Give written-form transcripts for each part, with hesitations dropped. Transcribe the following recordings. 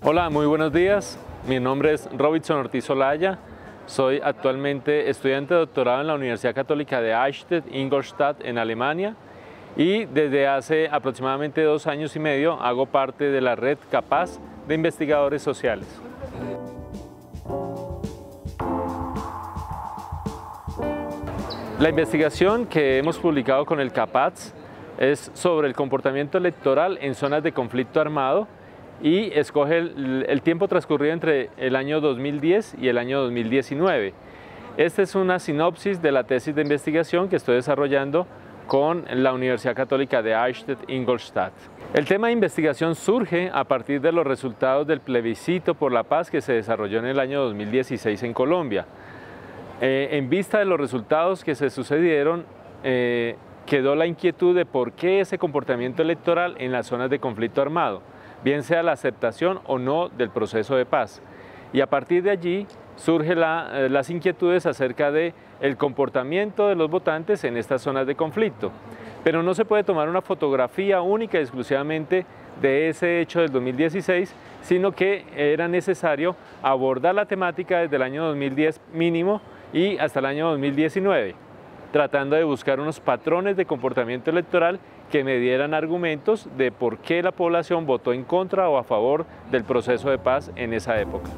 Hola, muy buenos días. Mi nombre es Robinson Ortiz Olaya. Soy actualmente estudiante de doctorado en la Universidad Católica de Eichstätt-Ingolstadt en Alemania y desde hace aproximadamente 2 años y medio hago parte de la red CAPAZ de investigadores sociales. La investigación que hemos publicado con el CAPAZ es sobre el comportamiento electoral en zonas de conflicto armado y escoge el tiempo transcurrido entre el año 2010 y el año 2019. Esta es una sinopsis de la tesis de investigación que estoy desarrollando con la Universidad Católica de Eichstätt-Ingolstadt. El tema de investigación surge a partir de los resultados del plebiscito por la paz que se desarrolló en el año 2016 en Colombia. En vista de los resultados que se sucedieron, quedó la inquietud de por qué ese comportamiento electoral en las zonas de conflicto armado, bien sea la aceptación o no del proceso de paz. Y a partir de allí surgen las inquietudes acerca del comportamiento de los votantes en estas zonas de conflicto. Pero no se puede tomar una fotografía única y exclusivamente de ese hecho del 2016, sino que era necesario abordar la temática desde el año 2010 mínimo y hasta el año 2019, tratando de buscar unos patrones de comportamiento electoral que me dieran argumentos de por qué la población votó en contra o a favor del proceso de paz en esa época.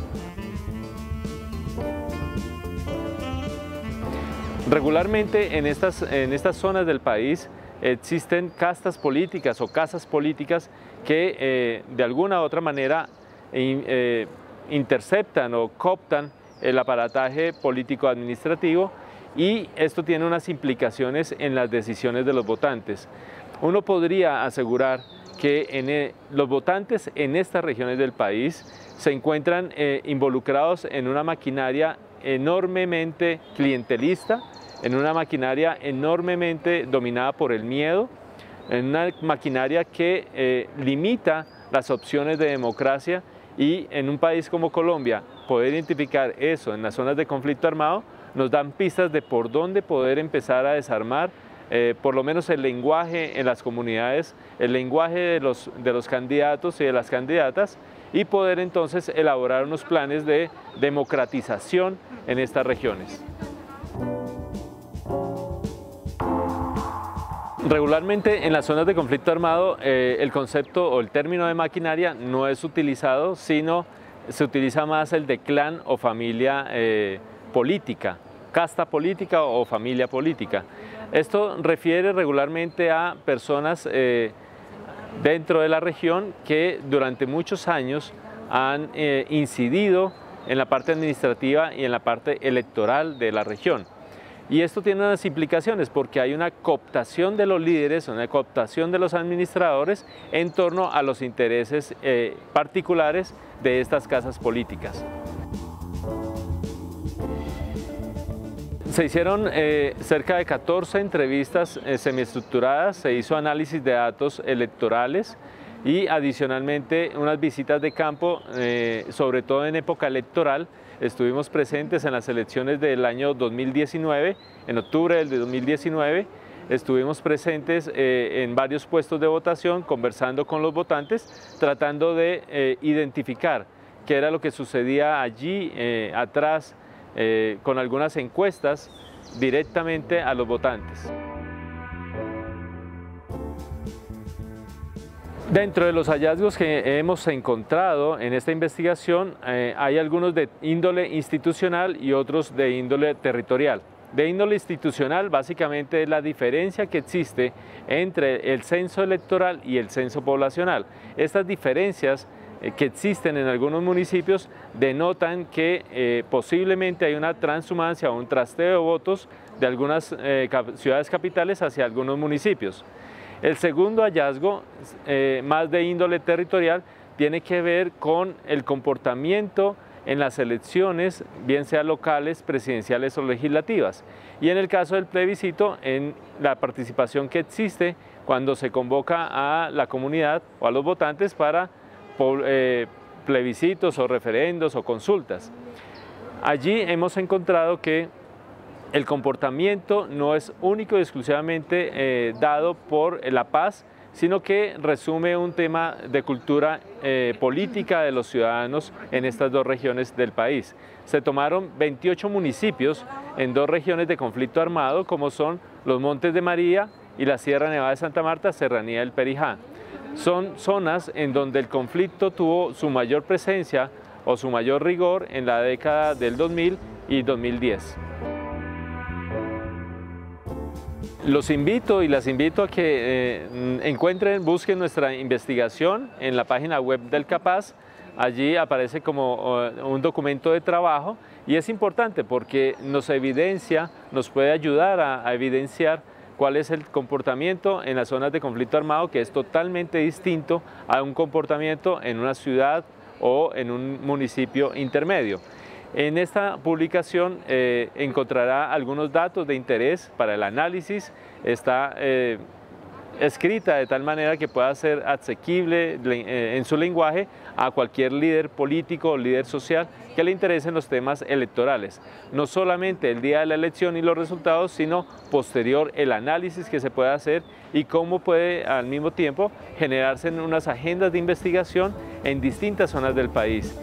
Regularmente en estas zonas del país existen castas políticas o casas políticas que de alguna u otra manera interceptan o cooptan el aparataje político-administrativo, y esto tiene unas implicaciones en las decisiones de los votantes. Uno podría asegurar que los votantes en estas regiones del país se encuentran involucrados en una maquinaria enormemente clientelista, en una maquinaria enormemente dominada por el miedo, en una maquinaria que limita las opciones de democracia, y en un país como Colombia poder identificar eso en las zonas de conflicto armado nos dan pistas de por dónde poder empezar a desarmar por lo menos el lenguaje en las comunidades, el lenguaje de los candidatos y de las candidatas, y poder entonces elaborar unos planes de democratización en estas regiones. Regularmente en las zonas de conflicto armado el concepto o el término de maquinaria no es utilizado, sino se utiliza más el de clan o familia política, casta política o familia política. Esto refiere regularmente a personas dentro de la región que durante muchos años han incidido en la parte administrativa y en la parte electoral de la región. Y esto tiene unas implicaciones porque hay una cooptación de los líderes, una cooptación de los administradores en torno a los intereses particulares de estas casas políticas. Se hicieron cerca de 14 entrevistas semiestructuradas, se hizo análisis de datos electorales y adicionalmente unas visitas de campo, sobre todo en época electoral. Estuvimos presentes en las elecciones del año 2019, en octubre del 2019, estuvimos presentes en varios puestos de votación, conversando con los votantes, tratando de identificar qué era lo que sucedía allí atrás, con algunas encuestas directamente a los votantes. Dentro de los hallazgos que hemos encontrado en esta investigación hay algunos de índole institucional y otros de índole territorial. De índole institucional básicamente es la diferencia que existe entre el censo electoral y el censo poblacional. Estas diferencias que existen en algunos municipios denotan que posiblemente hay una transhumancia o un trasteo de votos de algunas ciudades capitales hacia algunos municipios. El segundo hallazgo, más de índole territorial, tiene que ver con el comportamiento en las elecciones, bien sean locales, presidenciales o legislativas. Y en el caso del plebiscito, en la participación que existe cuando se convoca a la comunidad o a los votantes para plebiscitos o referendos o consultas. Allí hemos encontrado que el comportamiento no es único y exclusivamente dado por la paz, sino que resume un tema de cultura política de los ciudadanos en estas dos regiones del país. Se tomaron 28 municipios en dos regiones de conflicto armado, como son los Montes de María y la Sierra Nevada de Santa Marta, Serranía del Perijá. Son zonas en donde el conflicto tuvo su mayor presencia o su mayor rigor en la década del 2000 y 2010. Los invito y las invito a que busquen nuestra investigación en la página web del CAPAZ. Allí aparece como un documento de trabajo y es importante porque nos puede ayudar a evidenciar cuál es el comportamiento en las zonas de conflicto armado, que es totalmente distinto a un comportamiento en una ciudad o en un municipio intermedio. En esta publicación encontrará algunos datos de interés para el análisis. Está escrita de tal manera que pueda ser asequible en su lenguaje a cualquier líder político o líder social que le interesen los temas electorales. No solamente el día de la elección y los resultados, sino posterior el análisis que se puede hacer y cómo puede al mismo tiempo generarse en unas agendas de investigación en distintas zonas del país.